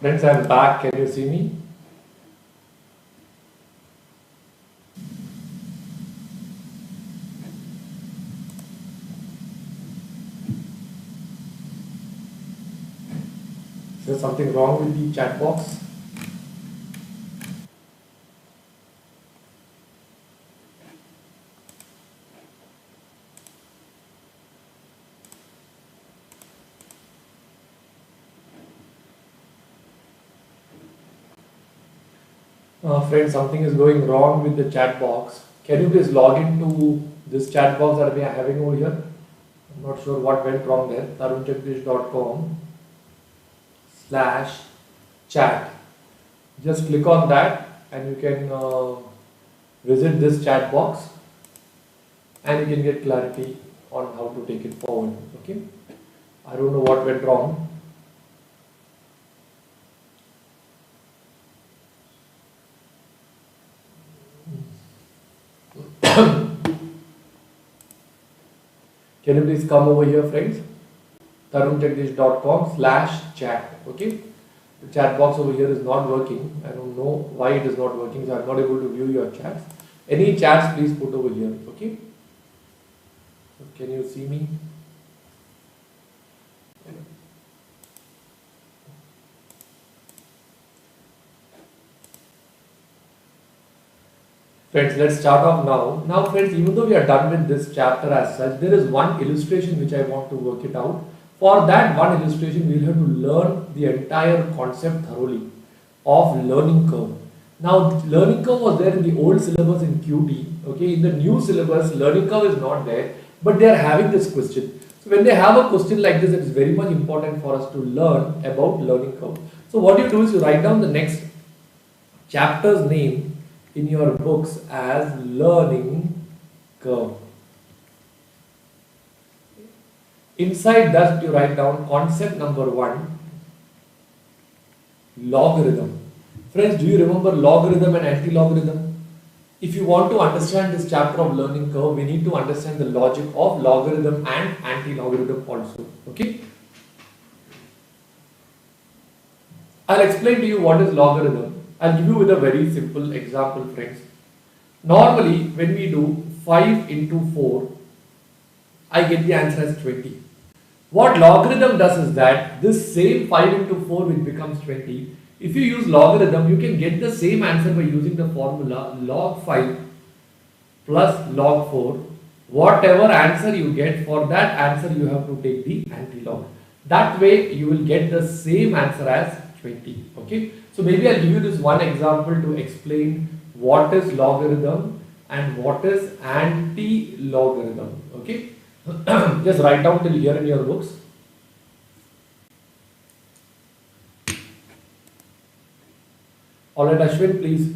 Friends, I'm back. Can you see me? Is there something wrong with the chat box? Friends, something is going wrong with the chat box. Can you please log into this chat box that we are having over here? I'm not sure what went wrong there. tarunjagdish.com/chat. Just click on that and you can visit this chat box and you can get clarity on how to take it forward. Okay, I don't know what went wrong. Can you please come over here, friends? tarunjagdish.com/chat. Okay, the chat box over here is not working. I don't know why it is not working, so I'm not able to view your chats. Any chats, please put over here. Okay, so can you see me? Friends, let's start off now. Now, friends, even though we are done with this chapter as such, there is one illustration which I want to work it out. For that one illustration, we'll have to learn the entire concept thoroughly of learning curve. Now, learning curve was there in the old syllabus in QT. Okay, in the new syllabus, learning curve is not there, but they are having this question. So, when they have a question like this, it is very much important for us to learn about learning curve. So, what you do is you write down the next chapter's name in your books as learning curve. Inside that you write down concept number 1, logarithm. Friends, do you remember logarithm and anti-logarithm? If you want to understand this chapter of learning curve, we need to understand the logic of logarithm and anti-logarithm also. Okay? I'll explain to you what is logarithm. I'll give you with a very simple example, friends. Normally, when we do 5 into 4, I get the answer as 20. What logarithm does is that this same 5 into 4 which becomes 20, if you use logarithm, you can get the same answer by using the formula log 5 plus log 4. Whatever answer you get, for that answer you have to take the anti-log. That way you will get the same answer as 20. Okay. So maybe I'll give you this one example to explain what is logarithm and what is anti-logarithm. Okay. Just write down till here in your books. Alright, Ashwin, please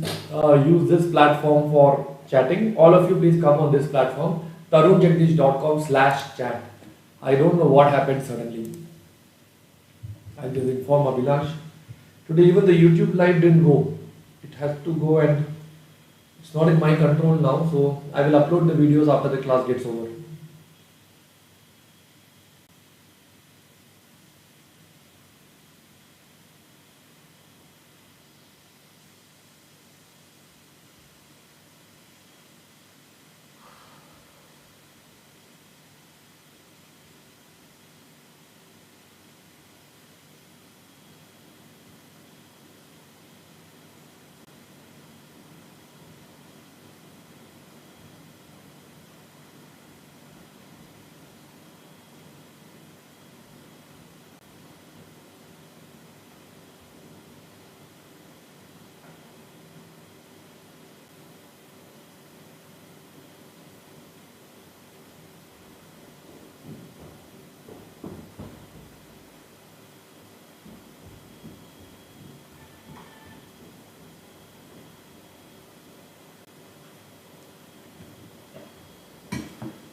use this platform for chatting. All of you please come on this platform, tarunjagdish.com/chat. I don't know what happened suddenly. I'll just inform Abhilash. Today even the YouTube live didn't go. It has to go and it's not in my control now, so I will upload the videos after the class gets over.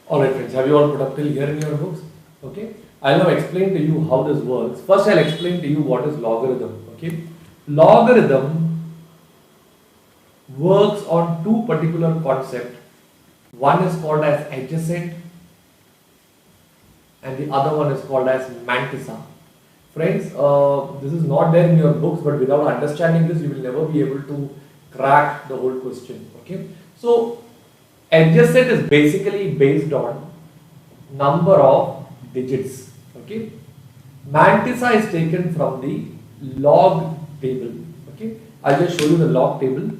Alright friends, have you all put up till here in your books? Okay. I'll now explain to you how this works. First I'll explain to you what is logarithm. Okay. Logarithm works on two particular concepts. One is called as adjacent and the other one is called as mantissa. Friends, this is not there in your books, but without understanding this, you will never be able to crack the whole question. Okay, so adjacent is basically based on number of digits. Okay, mantissa is taken from the log table. Okay, I'll just show you the log table.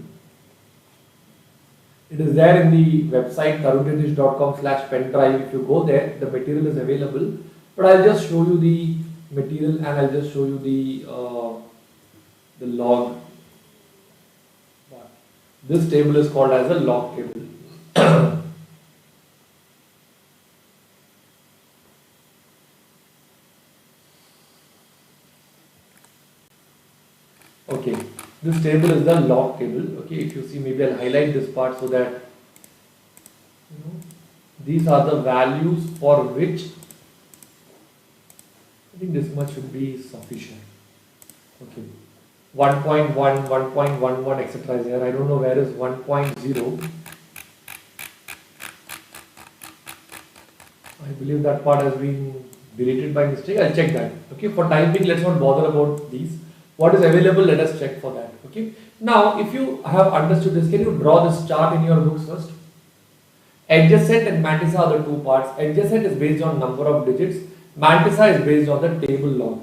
It is there in the website tarunjatish.com/pen drive. If you go there, the material is available. But I'll just show you the material and I'll just show you the log. This table is called as a log table. Okay, this table is the log table. Okay, if you see, maybe I'll highlight this part so that these are the values for which I think this much should be sufficient. Okay, 1.1, 1.11, etc. is here. I don't know where is 1.0. I believe that part has been deleted by mistake. I'll check that. Okay, for time being, let's not bother about these. What is available, let us check for that. Okay, now if you have understood this, can you draw this chart in your books first? Adjacent and mantissa are the two parts. Adjacent is based on number of digits. Mantissa is based on the table log.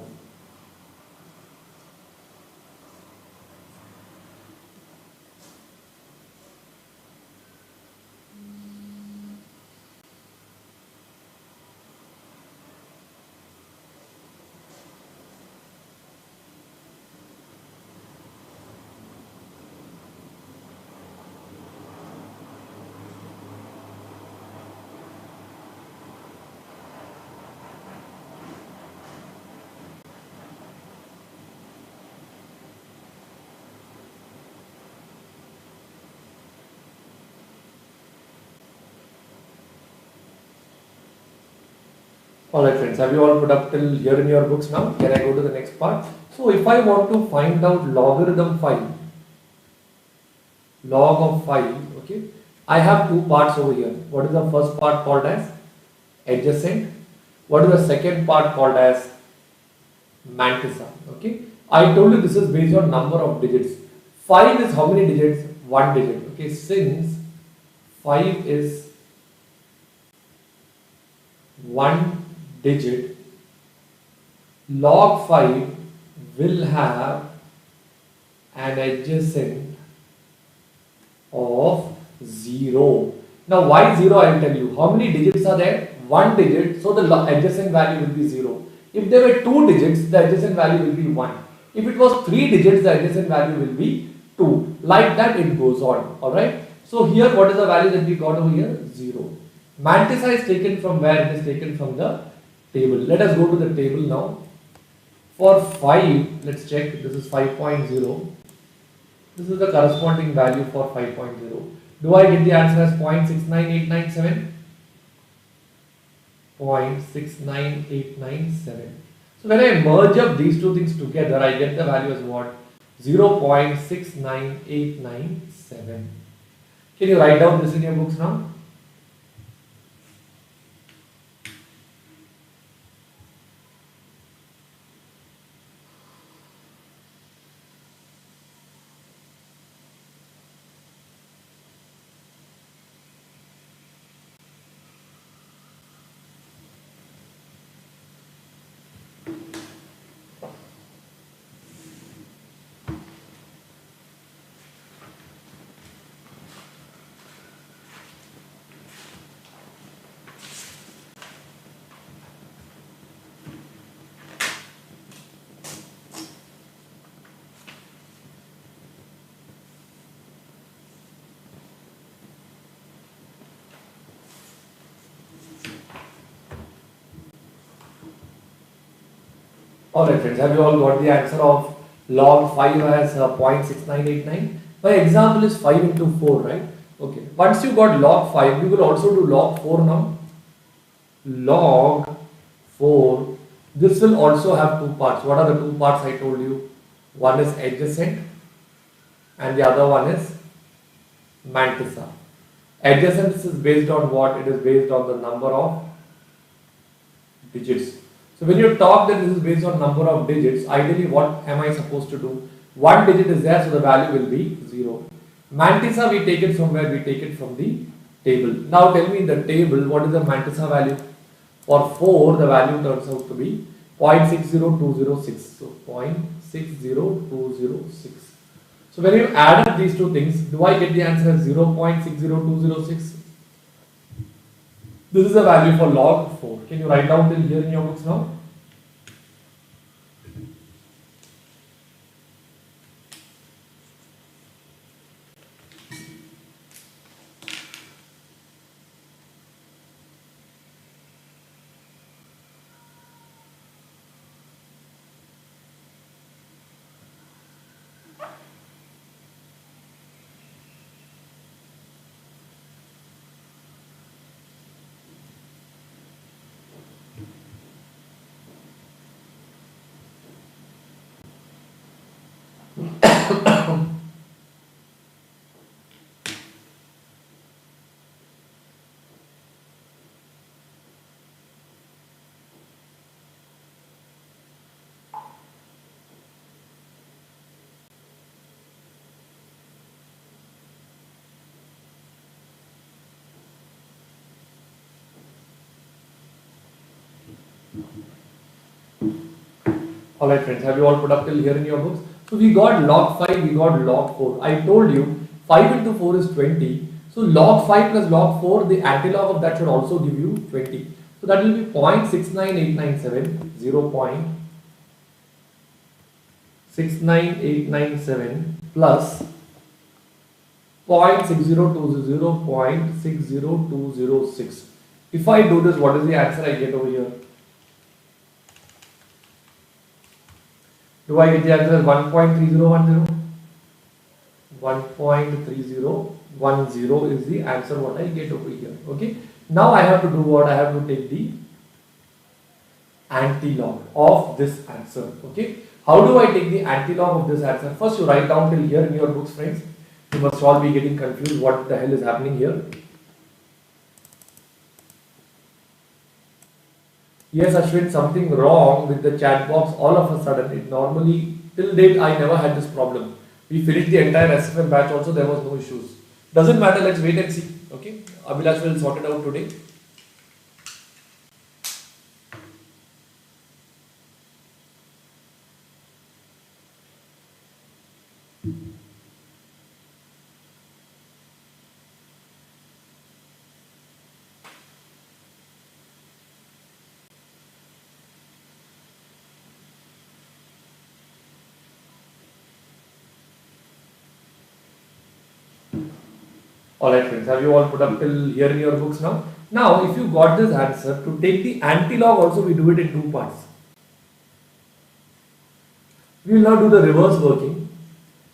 Alright friends, have you all put up till here in your books now? Can I go to the next part? So if I want to find out logarithm 5, log of 5, okay, I have two parts over here. What is the first part called as adjacent? What is the second part called as mantissa? Okay, I told you this is based on number of digits. 5 is how many digits? 1 digit. Okay, since 5 is 1 digit, log 5 will have an adjacent of 0. Now why 0? I will tell you. How many digits are there? 1 digit, so the adjacent value will be 0. If there were 2 digits, the adjacent value will be 1. If it was 3 digits, the adjacent value will be 2. Like that it goes on. Alright. So here what is the value that we got over here? 0. Mantissa is taken from where? It is taken from the table. Let us go to the table now. For 5, let's check. This is 5.0. This is the corresponding value for 5.0. Do I get the answer as 0.69897? 0.69897. So when I merge up these two things together, I get the value as what? 0.69897. Can you write down this in your books now? Alright friends, have you all got the answer of log 5 as 0.6989? My example is 5 into 4, right? Okay. Once you got log 5, we will also do log 4 now. Log 4. This will also have two parts. What are the two parts I told you? One is adjacent and the other one is mantissa. Adjacent is based on what? It is based on the number of digits. So So when you talk that this is based on number of digits, ideally what am I supposed to do? One digit is there, so the value will be 0. Mantissa, we take it from where? We take it from the table. Now tell me in the table, what is the Mantissa value? For 4, the value turns out to be 0.60206. So 0.60206. So when you add up these two things, do I get the answer as 0.60206? This is the value for log 4. Can you write down till here in your books now? Alright friends, have you all put up till here in your books? So we got log 5, we got log 4. I told you 5 into 4 is 20. So log 5 plus log 4, the antilog of that should also give you 20. So that will be 0.69897, 0.69897 plus 0.6020, If I do this, what is the answer I get over here? Do I get the answer as 1.3010? 1.3010 is the answer what I get over here. Okay. Now I have to do what? I have to take the antilog of this answer. Okay. How do I take the antilog of this answer? First you write down till here in your books, friends. You must all be getting confused what the hell is happening here. Yes, Ashwin, something wrong with the chat box all of a sudden. It normally, till date, I never had this problem. We finished the entire SFM batch also, there was no issues. Doesn't matter, let's wait and see. Okay, Abhilash will sort it out today. Alright friends, have you all put up till here in your books now? Now, if you got this answer, to take the antilog also we do it in two parts. We will now do the reverse working.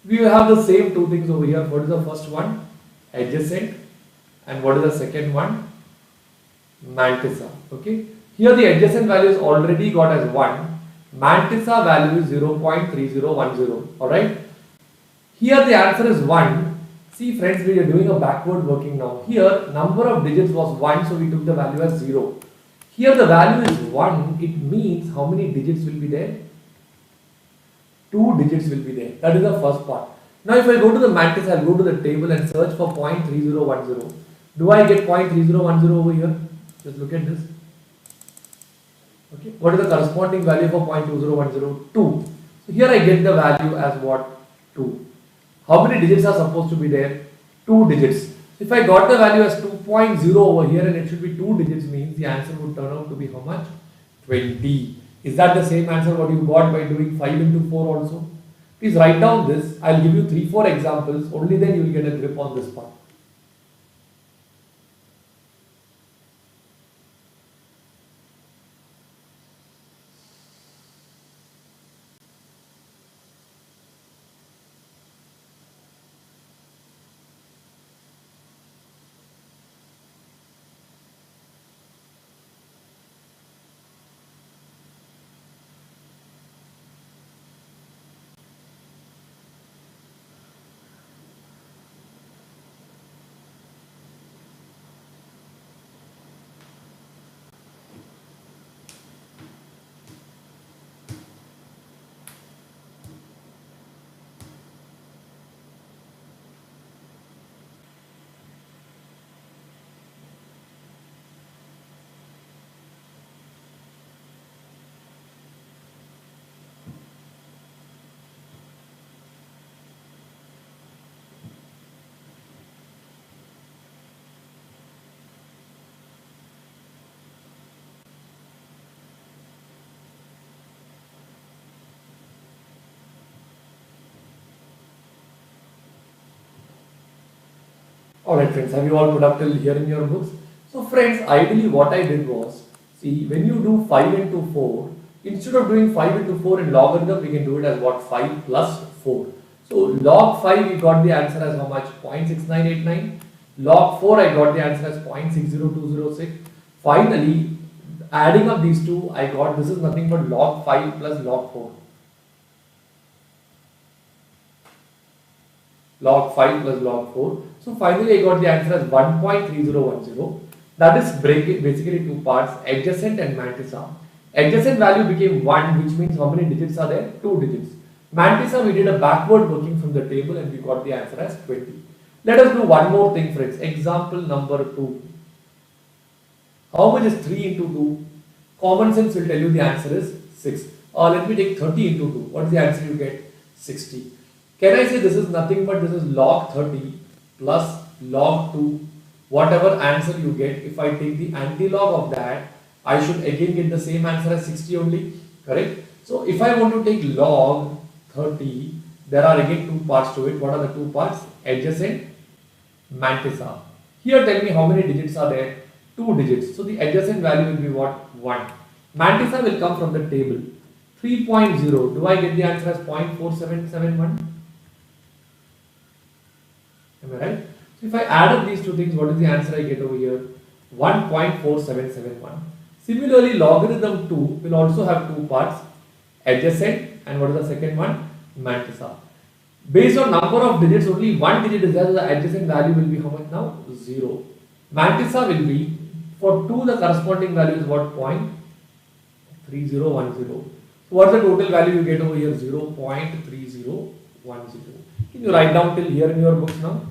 We will have the same two things over here. What is the first one? Adjacent. And what is the second one? Mantissa. Okay. Here the adjacent value is already got as 1. Mantissa value is 0.3010. Alright. Here the answer is 1. See friends, we are doing a backward working now. Here number of digits was 1, so we took the value as 0. Here the value is 1, it means how many digits will be there? 2 digits will be there. That is the first part. Now if I go to the Mantissa, I will go to the table and search for 0.3010. Do I get 0.3010 over here? Just look at this. Okay. What is the corresponding value for 0.2010? 2. So here I get the value as what? 2. How many digits are supposed to be there? 2 digits. If I got the value as 2.0 over here and it should be 2 digits, means the answer would turn out to be how much? 20. Is that the same answer what you got by doing 5 into 4 also? Please write down this. I'll give you 3-4 examples. Only then you will get a grip on this part. Alright friends, have you all put up till here in your books? So friends, ideally what I did was, see, when you do 5 into 4, instead of doing 5 into 4 in logarithm, we can do it as what? 5 plus 4. So log 5, we got the answer as how much? 0.6989. Log 4, I got the answer as 0.60206. Finally, adding up these two, I got this is nothing but log 5 plus log 4. Log 5 plus log 4. So finally I got the answer as 1.3010. That is basically two parts, adjacent and mantissa. Adjacent value became 1, which means how many digits are there? 2 digits. Mantissa, we did a backward working from the table and we got the answer as 20. Let us do one more thing friends. Example number 2. How much is 3 into 2? Common sense will tell you the answer is 6. Let me take 30 into 2. What is the answer you get? 60. Can I say this is nothing but this is log 30 plus log 2, whatever answer you get, if I take the anti-log of that, I should again get the same answer as 60 only, correct? So if I want to take log 30, there are again two parts to it. What are the two parts? Adjacent, mantissa. Here tell me how many digits are there? 2 digits. So the adjacent value will be what? 1. Mantissa will come from the table. 3.0. Do I get the answer as 0.4771? Am I right? So if I add up these two things, what is the answer I get over here? 1.4771. Similarly, logarithm 2 will also have two parts, adjacent and what is the second one? Mantissa. Based on number of digits, only one digit is there, so the adjacent value will be how much now? 0. Mantissa will be, for 2 the corresponding value is what? 0.3010. So what's the total value you get over here? 0.3010. Can you write down till here in your books now?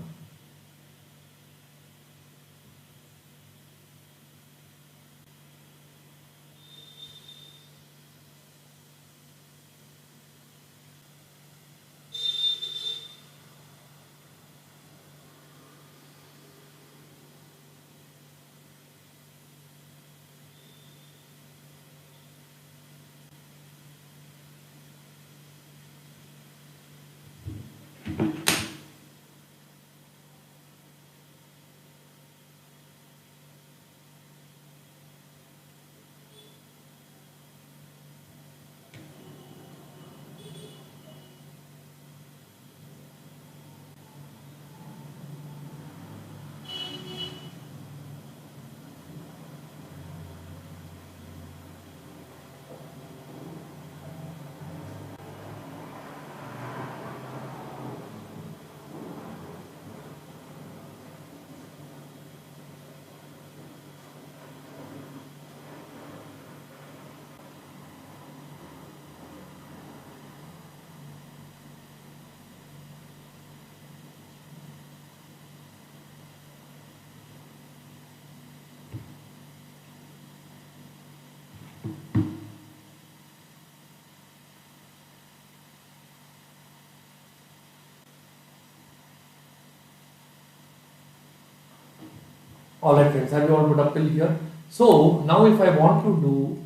Alright friends, have you all put up till here? So now if I want to do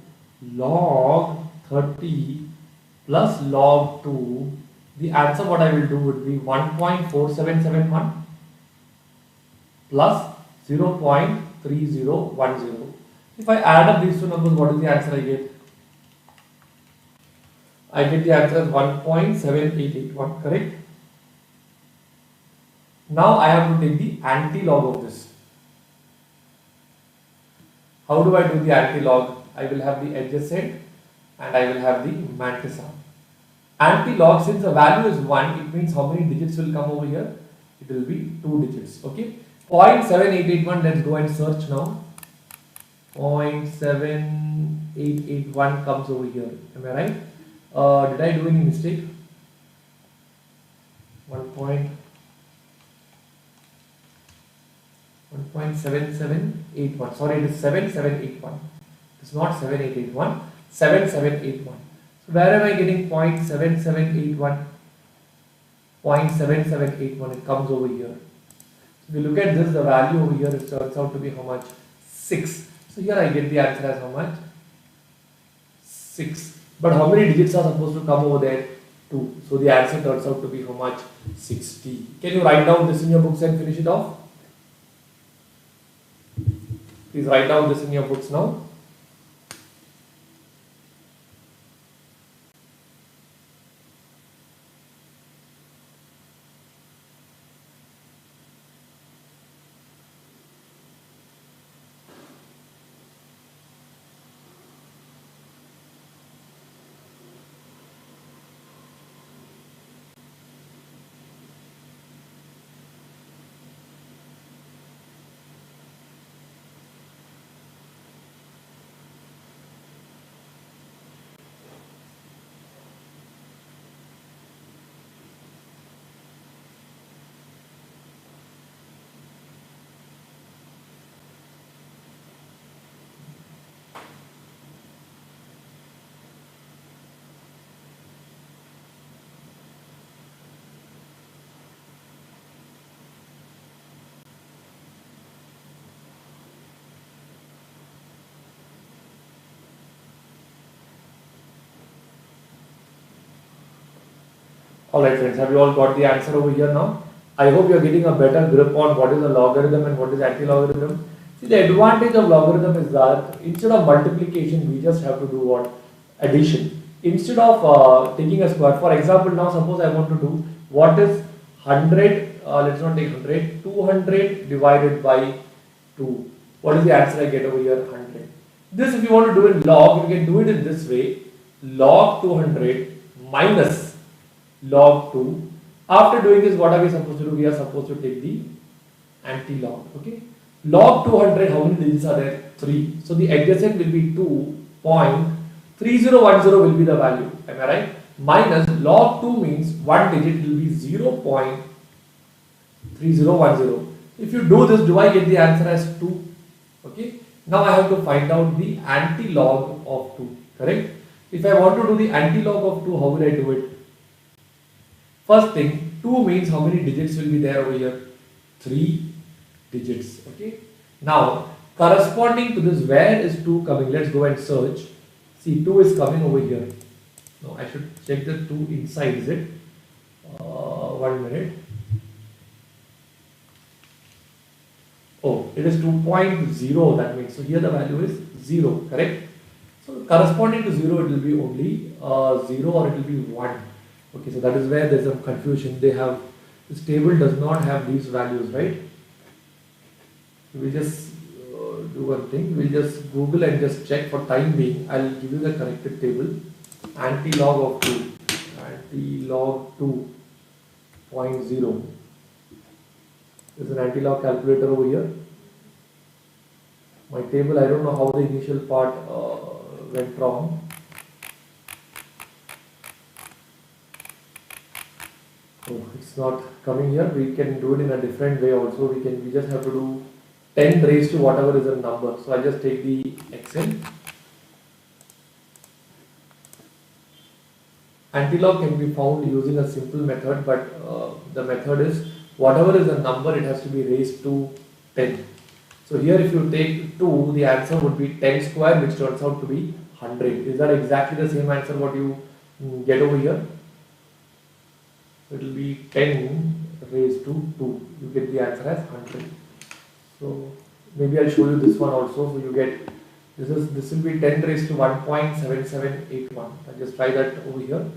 log 30 plus log 2, the answer what I will do would be 1.4771 plus 0.3010. If I add up these two numbers, what is the answer I get? I get the answer as 1.7881, correct? Now I have to take the anti-log of this. How do I do the anti-log? I will have the adjacent and I will have the mantissa. Anti-log, since the value is 1, it means how many digits will come over here? It will be 2 digits, okay? 0.7881, let's go and search now. 0.7881 comes over here, am I right? Did I do any mistake? 1.7781. Sorry, it is 7781. It's not 7881. 7781. So where am I getting 0.7781? 0.7781. It comes over here. So if you look at this, the value over here, it turns out to be how much? 6. So here I get the answer as how much? 6. But how many digits are supposed to come over there? 2. So the answer turns out to be how much? 60. Can you write down this in your books and finish it off? Please write down this in your books now. Alright friends, have you all got the answer over here now? I hope you are getting a better grip on what is a logarithm and what is anti-logarithm. See, the advantage of logarithm is that instead of multiplication, we just have to do what? Addition. Instead of taking a square, for example, now suppose I want to do what is 100, let's not take 100, 200 divided by 2. What is the answer I get over here? 100. This, if you want to do in log, you can do it in this way. Log 200 minus log 2. After doing this, what are we supposed to do? We are supposed to take the anti-log. Okay. Log 200, how many digits are there? 3. So the adjacent will be 2.3010 will be the value. Am I right? Minus log 2 means one digit will be 0.3010. If you do this, do I get the answer as 2? Okay. Now I have to find out the anti-log of 2. Correct? If I want to do the anti-log of 2, how will I do it? First thing, 2 means how many digits will be there over here? 3 digits. Okay. Now, corresponding to this, where is 2 coming? Let's go and search. See, 2 is coming over here. Now, I should check the 2 inside, is it? 1 minute. Oh, it is 2.0, that means. So, here the value is 0, correct? So, corresponding to 0, it will be only 0 or it will be 1. Okay, so that is where there is some confusion. This table does not have these values, right? We just do one thing. We'll just Google and just check for time being. I'll give you the corrected table. Anti-log of 2. Anti-log 2.0. There's an anti-log calculator over here. My table, I don't know how the initial part went wrong. Oh, it's not coming here. We can do it in a different way also. We just have to do 10 raised to whatever is a number. So I just take the Excel. Anti-log can be found using a simple method, but the method is whatever is a number, it has to be raised to 10. So here if you take 2, the answer would be 10 square, which turns out to be 100. Is that exactly the same answer what you get over here? It will be 10 raised to 2. You get the answer as 100. So maybe I'll show you this one also. So you get this will be 10 raised to 1.7781. I'll just try that over here.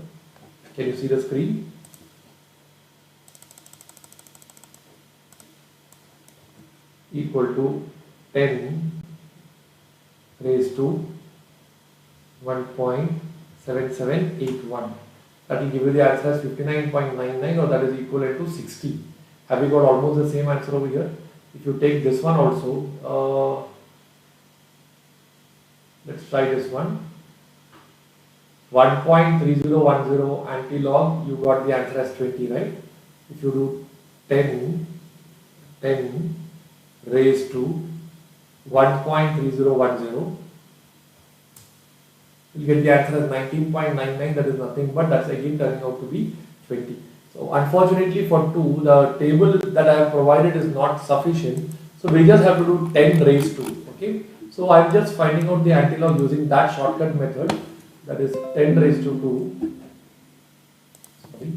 Can you see the screen? Equal to 10 raised to 1.7781. That will give you the answer as 59.99, or that is equivalent to 60. Have we got almost the same answer over here? If you take this one also, let's try this one. 1.3010 anti-log, you got the answer as 20, right? If you do 10 raised to 1.3010, you'll get the answer as 19.99. That is nothing but that's again turning out to be 20. So unfortunately for 2, the table that I have provided is not sufficient. So we just have to do 10 raised to. Okay. So I'm just finding out the anti-log using that shortcut method. That is 10 raised to 2. Sorry.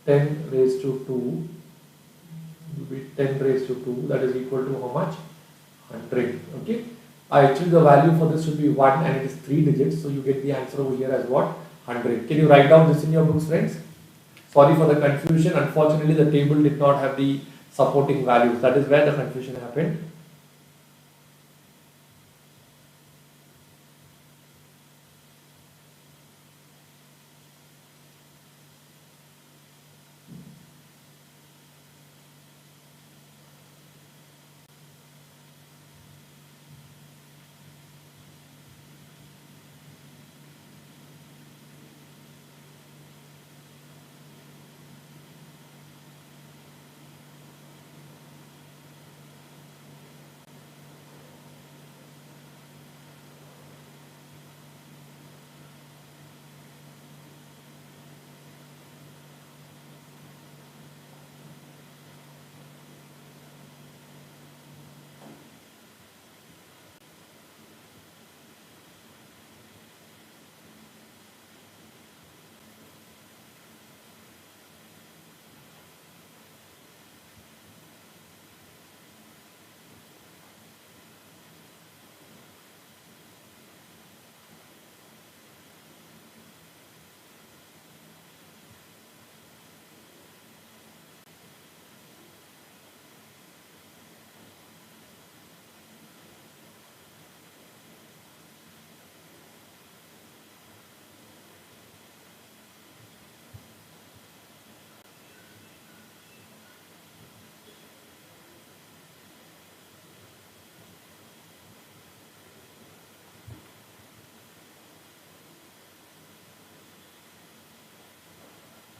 10 raised to 2 would be 10 raised to 2, that is equal to how much? 100. Okay. Actually the value for this should be 1 and it is 3 digits, so you get the answer over here as what? 100. Can you write down this in your books, friends? Sorry for the confusion. Unfortunately, the table did not have the supporting values. That is where the confusion happened.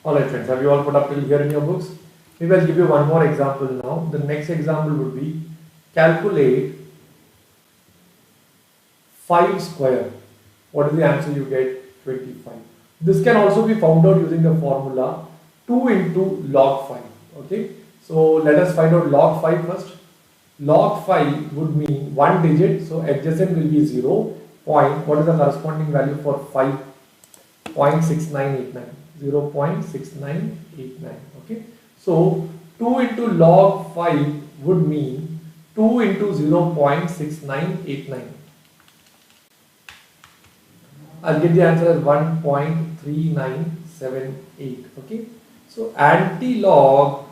Alright friends, have you all put up till here in your books? Maybe I'll give you one more example now. The next example would be calculate 5 square. What is the answer you get? 25. This can also be found out using the formula 2 into log 5. Okay. So let us find out log 5 first. Log 5 would mean one digit. So adjacent will be 0. Point. What is the corresponding value for 5? 0.6989. 0.6989. Okay. So 2 into log 5 would mean 2 into 0.6989. I'll get the answer as 1.3978. Okay. So anti-log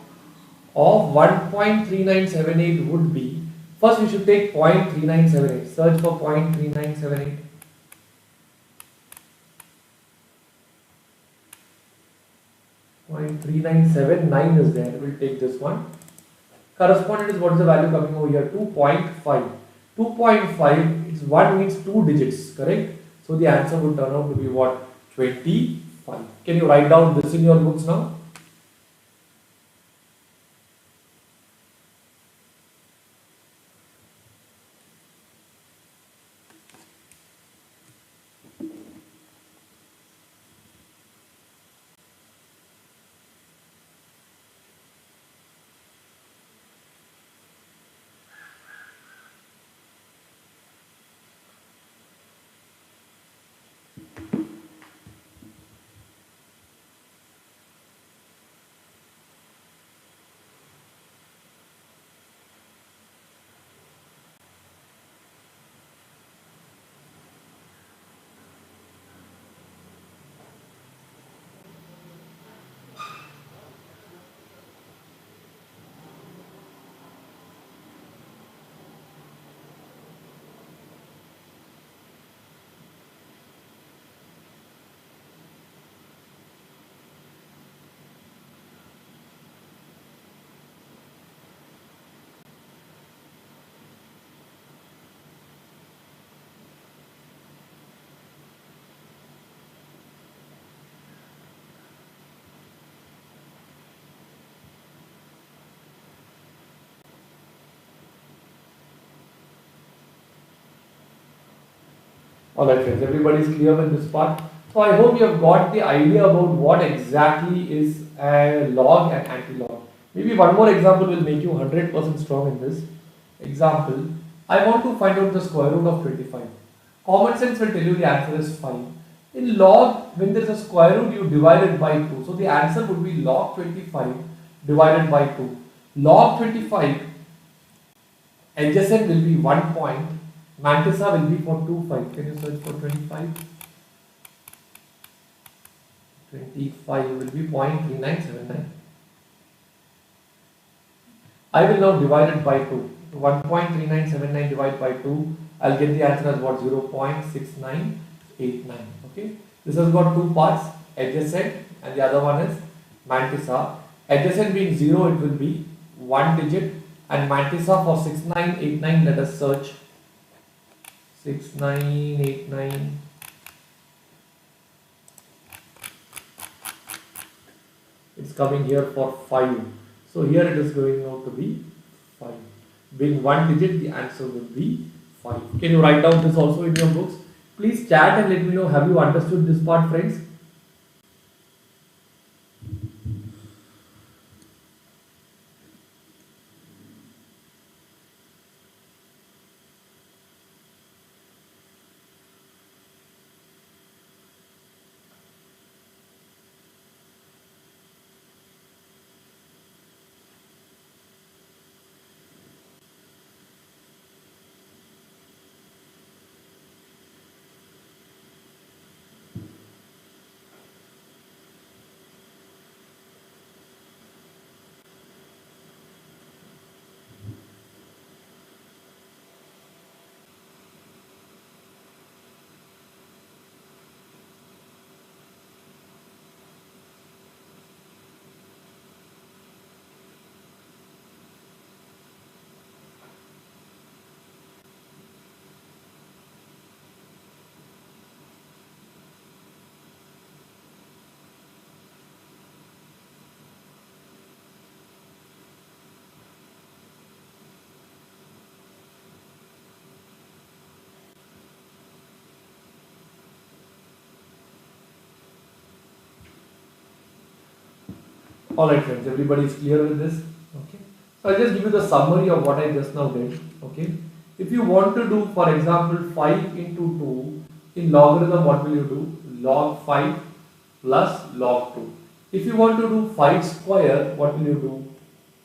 of 1.3978 would be, first we should take 0.3978. Search for 0.3978. 0.3979 is there. We'll take this one. Correspondent is, what is the value coming over here? 2.5. 2.5 is 1 means 2 digits, correct? So the answer would turn out to be what? 25. Can you write down this in your books now? Alright friends, everybody is clear with this part. So I hope you have got the idea about what exactly is a log and anti-log. Maybe one more example will make you 100% strong in this. Example, I want to find out the square root of 25. Common sense will tell you the answer is 5. In log, when there is a square root, you divide it by 2. So the answer would be log 25 divided by 2. Log 25 adjacent will be 1 point, mantissa will be for 25. Can you search for 25? 25 will be 0.3979. I will now divide it by 2. 1.3979 divided by 2, I'll get the answer as what? 0.6989. Okay. This has got two parts, adjacent and the other one is mantissa. Adjacent being 0, it will be 1 digit, and mantissa for 6989, let us search 6989. It's coming here for 5. So here it is going out to be 5. Being 1 digit, the answer will be 5. Can you write down this also in your books? Please chat and let me know, have you understood this part, friends? Alright friends, everybody is clear with this? Okay. So I'll just give you the summary of what I just now did. Okay. If you want to do, for example, 5 into 2 in logarithm, what will you do? Log 5 plus log 2. If you want to do 5 square, what will you do?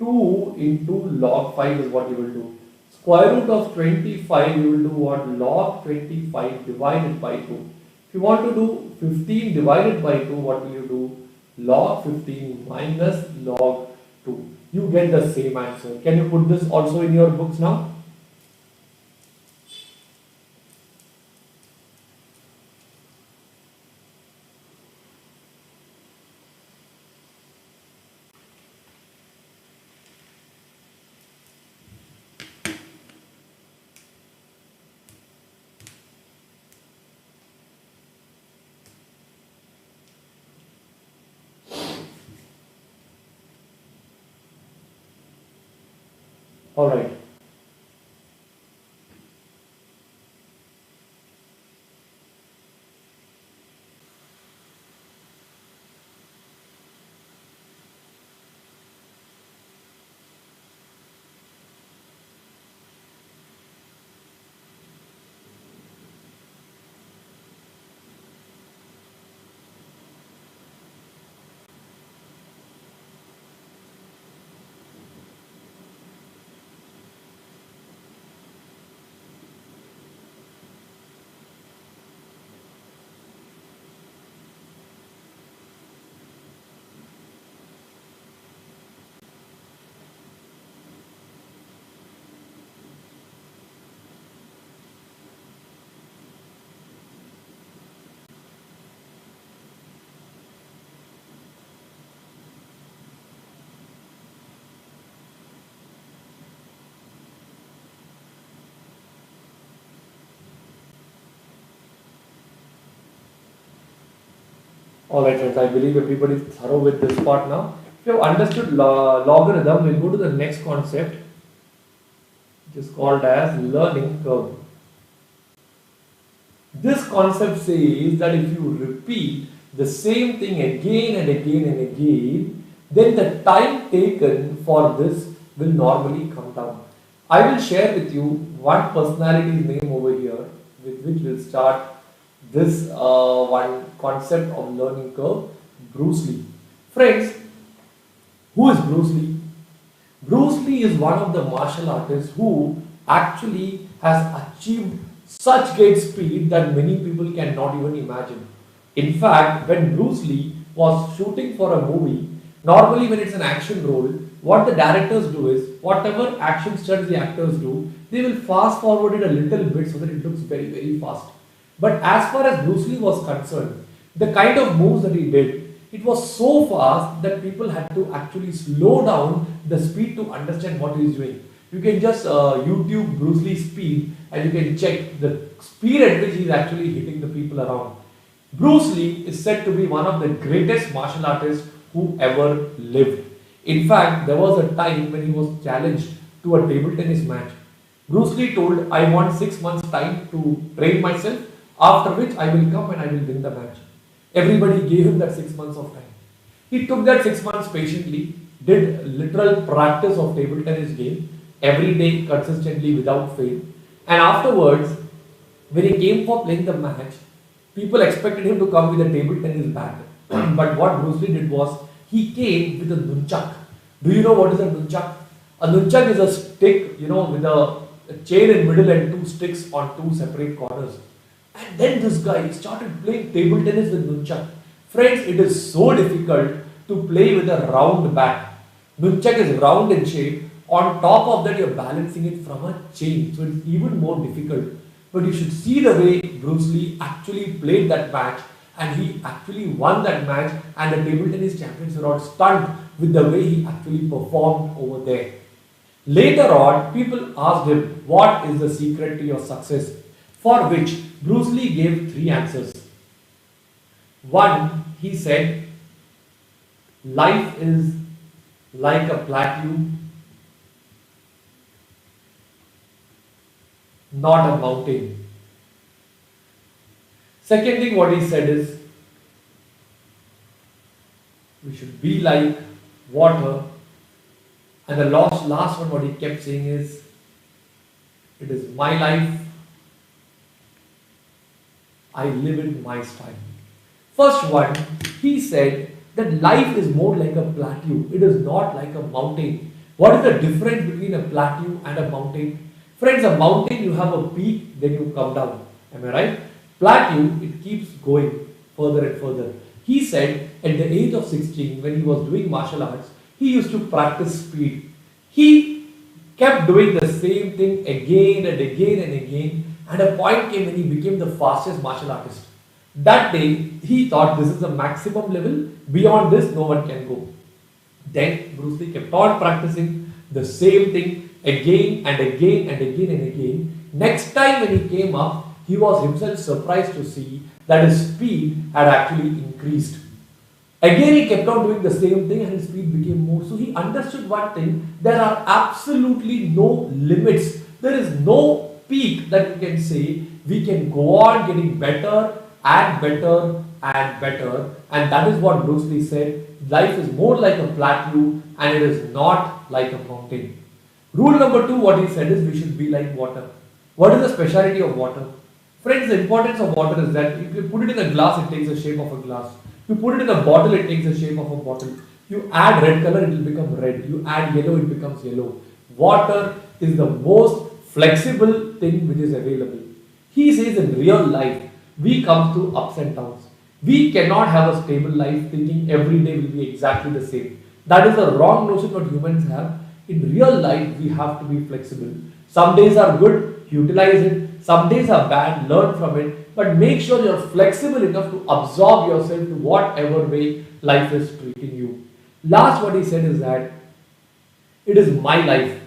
2 into log 5 is what you will do. Square root of 25, you will do what? Log 25 divided by 2. If you want to do 15 divided by 2, what will you do? Log 15 minus log 2. You get the same answer. Can you put this also in your books now? All right. Alright friends, I believe everybody is thorough with this part now. If you have understood logarithm, we'll go to the next concept, which is called as learning curve. This concept says that if you repeat the same thing again and again and again, then the time taken for this will normally come down. I will share with you one personality's name over here, with which we'll start this one concept of learning curve, Bruce Lee. Friends, who is Bruce Lee? Bruce Lee is one of the martial artists who actually has achieved such great speed that many people cannot even imagine. In fact, when Bruce Lee was shooting for a movie, normally when it's an action role, what the directors do is whatever action stunts the actors do, they will fast forward it a little bit so that it looks very, very fast. But as far as Bruce Lee was concerned, the kind of moves that he did, it was so fast that people had to actually slow down the speed to understand what he is doing. You can just YouTube Bruce Lee speed and you can check the speed at which he is actually hitting the people around. Bruce Lee is said to be one of the greatest martial artists who ever lived. In fact, there was a time when he was challenged to a table tennis match. Bruce Lee told, I want 6 months time to train myself, after which I will come and I will win the match. Everybody gave him that 6 months of time. He took that 6 months patiently, did literal practice of table tennis game every day consistently without fail. And afterwards, when he came for playing the match, people expected him to come with a table tennis bat. But what Bruce Lee did was, he came with a nunchak. Do you know what is a nunchak? A nunchak is a stick, with a chain in middle and two sticks on two separate corners. And then this guy started playing table tennis with nunchak. Friends, it is so difficult to play with a round bat. Nunchak is round in shape. On top of that, you're balancing it from a chain. So it's even more difficult. But you should see the way Bruce Lee actually played that match, and he actually won that match, and the table tennis champions were all stunned with the way he actually performed over there. Later on, people asked him, what is the secret to your success? For which Bruce Lee gave 3 answers. One, he said, life is like a plateau, not a mountain. Second thing what he said is, we should be like water. And the last one what he kept saying is, it is my life, I live in my style. First one, he said that life is more like a plateau. It is not like a mountain. What is the difference between a plateau and a mountain? Friends, a mountain, you have a peak, then you come down. Am I right? Plateau, it keeps going further and further. He said at the age of 16, when he was doing martial arts, he used to practice speed. He kept doing the same thing again and again and again. And a point came when he became the fastest martial artist. That day, he thought this is the maximum level. Beyond this, no one can go. Then Bruce Lee kept on practicing the same thing again and again and again and again. Next time when he came up, he was himself surprised to see that his speed had actually increased. Again, he kept on doing the same thing and his speed became more. So he understood one thing, there are absolutely no limits. There is no peak that you can say. We can go on getting better and better and better. And that is what Bruce Lee said. Life is more like a plateau and it is not like a mountain. Rule number 2, what he said is, we should be like water. What is the speciality of water? Friends, the importance of water is that if you put it in a glass, it takes the shape of a glass. You put it in a bottle, it takes the shape of a bottle. You add red color, it will become red. You add yellow, it becomes yellow. Water is the most flexible thing which is available. He says in real life, we come through ups and downs. We cannot have a stable life thinking every day will be exactly the same. That is the wrong notion what humans have. In real life, we have to be flexible. Some days are good, utilize it. Some days are bad, learn from it. But make sure you're flexible enough to absorb yourself to whatever way life is treating you. Last, what he said is that it is my life.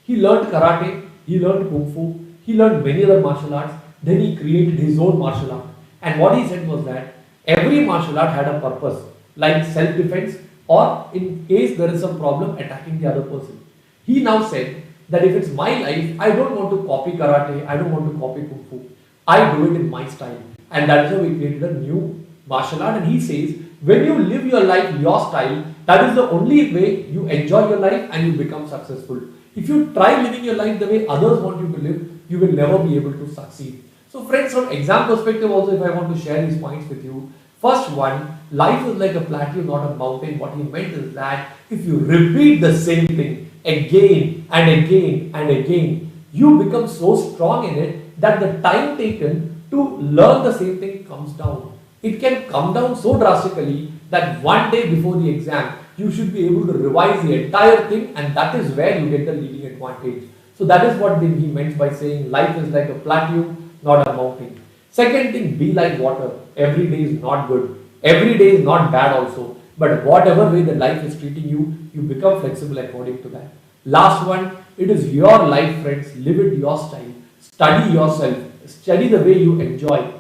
He learned karate, he learned kung fu, he learned many other martial arts. Then he created his own martial art. And what he said was that every martial art had a purpose, like self-defense or in case there is some problem, attacking the other person. He now said that if it's my life, I don't want to copy karate, I don't want to copy kung fu. I do it in my style. And that's how we created a new martial art. And he says, when you live your life your style, that is the only way you enjoy your life and you become successful. If you try living your life the way others want you to live, you will never be able to succeed. So friends, from exam perspective also, if I want to share these points with you, First one, life is like a plateau, not a mountain. What he meant is that if you repeat the same thing again and again and again, you become so strong in it that the time taken to learn the same thing comes down. It can come down so drastically that one day before the exam, you should be able to revise the entire thing, and that is where you get the leading advantage. So that is what he meant by saying life is like a plateau, not a mountain. Second thing, be like water. Every day is not good. Every day is not bad also. But whatever way the life is treating you, you become flexible according to that. Last one, it is your life, friends. Live it your style. Study yourself. Study the way you enjoy.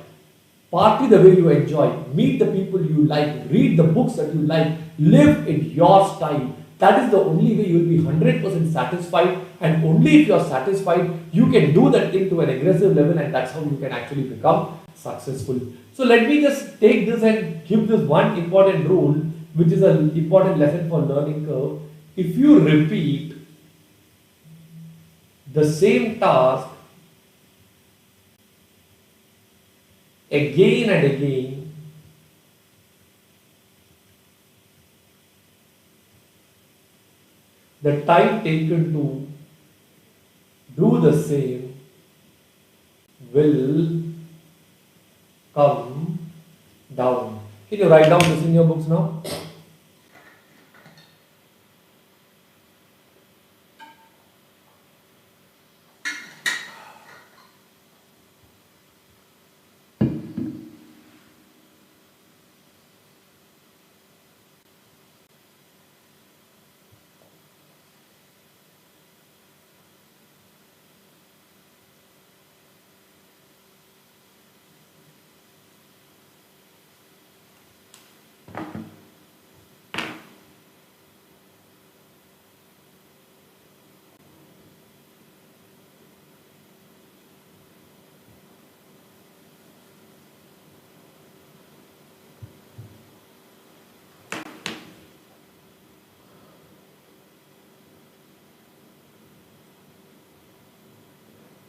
Party the way you enjoy. Meet the people you like. Read the books that you like. Live in your style. That is the only way you will be 100% satisfied, and only if you are satisfied, you can do that thing to an aggressive level, and that's how you can actually become successful. So let me just take this and give this one important rule, which is an important lesson for learning curve. If you repeat the same task again and again, the time taken to do the same will come down. Can you write down this in your books now?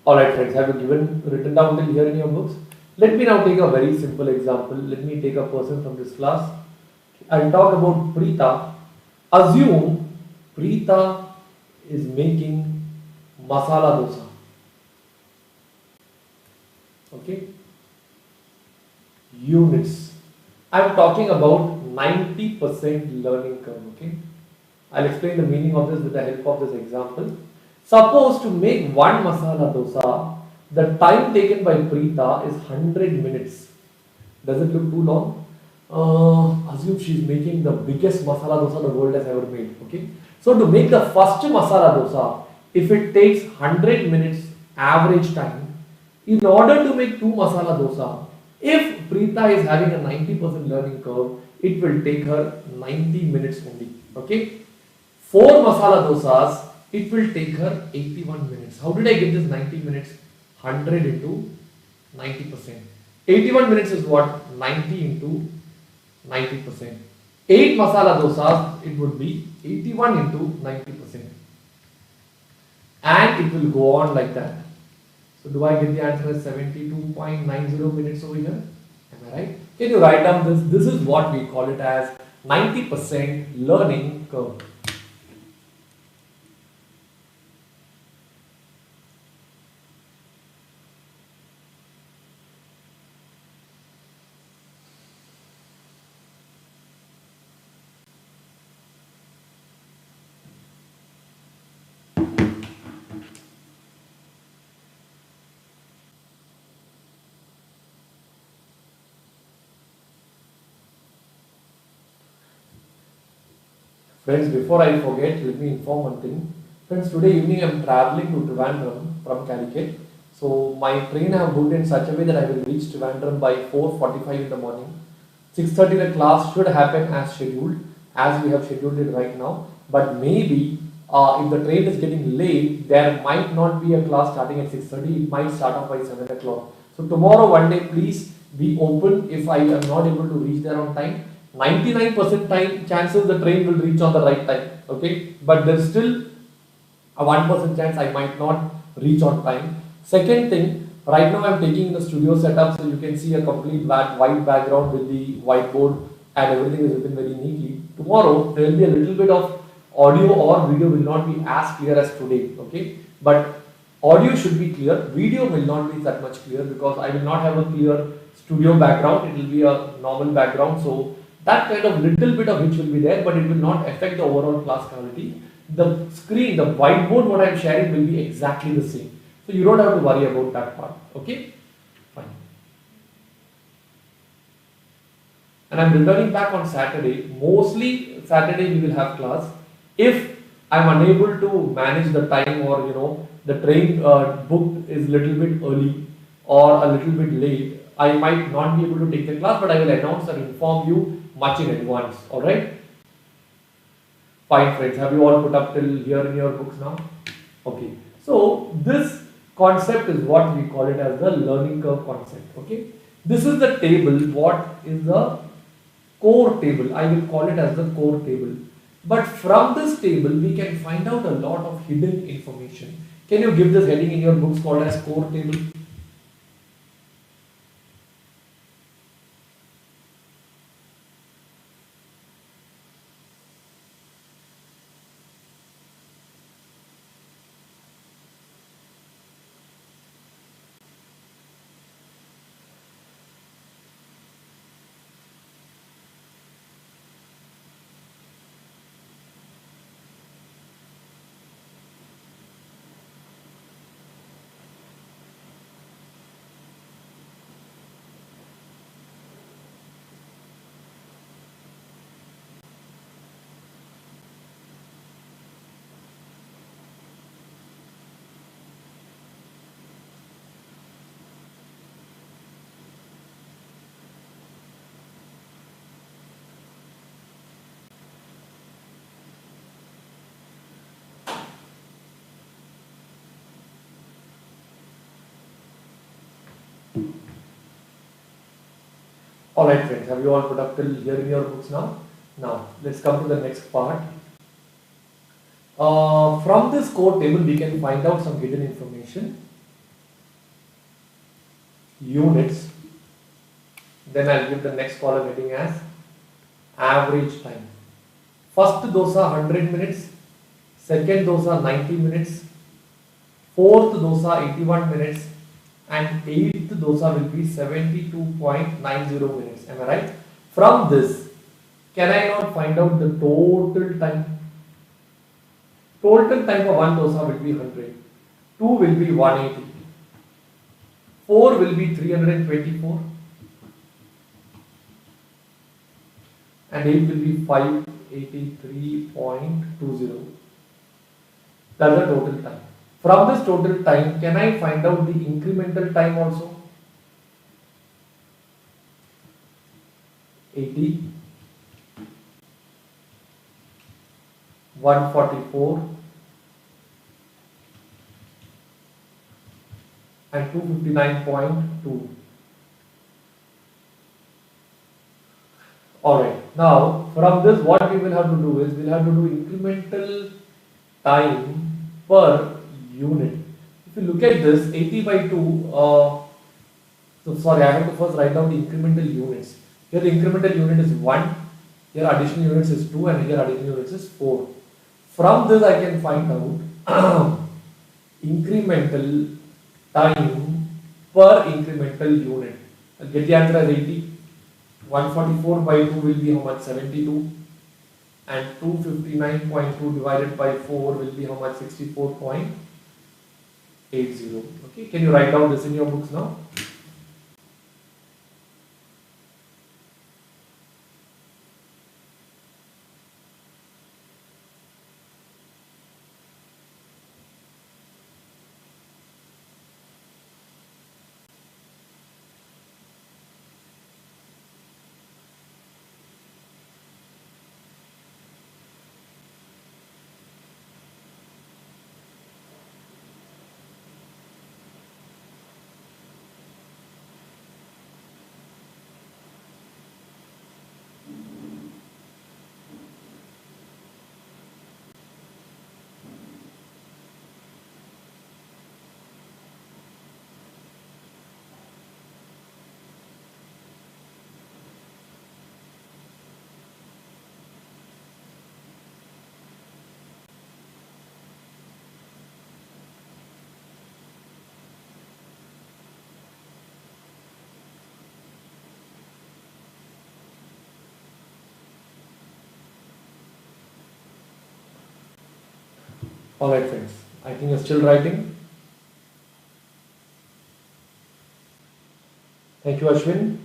Alright friends, have you written down till here in your books? Let me now take a very simple example. Let me take a person from this class. I'll talk about Preeta. Assume Preeta is making masala dosa. Okay? Units. I'm talking about 90% learning curve. Okay? I'll explain the meaning of this with the help of this example. Suppose to make one masala dosa, the time taken by Preeta is 100 minutes. Does it look too long? Assume she's making the biggest masala dosa the world has ever made. Okay. So to make the first masala dosa, if it takes 100 minutes average time, in order to make two masala dosa, if Preeta is having a 90% learning curve, it will take her 90 minutes only. Okay. 4 masala dosas, it will take her 81 minutes. How did I get this 90 minutes? 100 into 90%. 81 minutes is what? 90 into 90%. 8 masala dosas, it would be 81 into 90%. And it will go on like that. So do I get the answer as 72.90 minutes over here? Am I right? Can you write down this? This is what we call it as 90% learning curve. Friends, before I forget, let me inform one thing. Friends, today evening I am travelling to Trivandrum from Calicut. So my train I have booked in such a way that I will reach Trivandrum by 4:45 in the morning. 6:30 the class should happen as scheduled, as we have scheduled it right now. But maybe if the train is getting late, there might not be a class starting at 6:30. It might start off by 7 o'clock. So tomorrow one day, please be open if I am not able to reach there on time. 99% time chances the train will reach on the right time. Okay, but there's still a 1% chance I might not reach on time. Second thing, Right now I'm taking the studio setup, so you can see a complete white background with the whiteboard and everything is written very neatly. Tomorrow there will be a little bit of audio or video will not be as clear as today, okay? But audio should be clear, video will not be that much clear because I will not have a clear studio background, it will be a normal background, so that kind of little bit of hitch will be there, but it will not affect the overall class quality. The screen, the whiteboard what I am sharing will be exactly the same. So you don't have to worry about that part, okay? Fine. And I'm returning back on Saturday. Mostly Saturday we will have class. If I'm unable to manage the time or the train booked is little bit early or a little bit late, I might not be able to take the class, but I will announce and inform you much in advance. Alright? Fine friends, have you all put up till here in your books now? Okay. So this concept is what we call it as the learning curve concept. Okay. This is the table. What is the core table? I will call it as the core table. But from this table, we can find out a lot of hidden information. Can you give this heading in your books called as core table? Alright friends, have you all put up till here in your books now? Now, let's come to the next part. From this core table, we can find out some hidden information. Units. Then I'll give the next column heading as average time. First dosa 100 minutes, second dosa 90 minutes, fourth dosa 81 minutes, and eighth dosa will be 72.90 minutes. Am I right? From this, can I not find out the total time? Total time for one dosa will be 100, 2 will be 180, 4 will be 324, and 8 will be 583.20. That's the total time. From this total time, can I find out the incremental time also? 80, 144, and 259.2. Alright, now from this what we will have to do is, we will have to do incremental time per unit. If you look at this, 80 by 2, so sorry, I have to first write down the incremental units. Here the incremental unit is 1, here additional units is 2, and here additional units is 4. From this I can find out incremental time per incremental unit. I'll get the answer as 80. 144 by 2 will be how much? 72. And 259.2 divided by 4 will be how much? 64.80. Okay, can you write down this in your books now? Alright friends, I think you're still writing. Thank you Ashwin.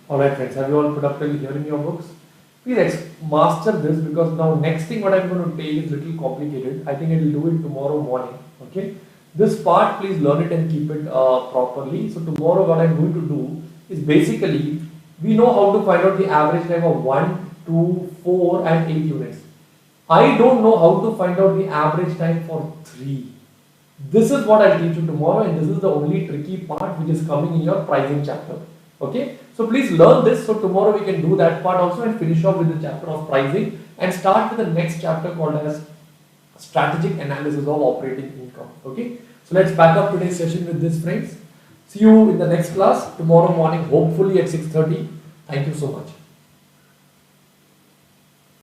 Alright friends, have you all productively here in your books? Please master this, because now next thing what I'm going to take is little complicated. I think I will do it tomorrow morning. Okay. This part please learn it and keep it properly. So tomorrow what I'm going to do is basically, we know how to find out the average time of 1, 2, 4 and 8 units. I don't know how to find out the average time for 3. This is what I'll teach you tomorrow, and this is the only tricky part which is coming in your pricing chapter. Okay, so please learn this, so tomorrow we can do that part also and finish off with the chapter of pricing and start with the next chapter called as strategic analysis of operating income. Okay, so let's back up today's session with this friends. See you in the next class tomorrow morning, hopefully at 6:30. Thank you so much.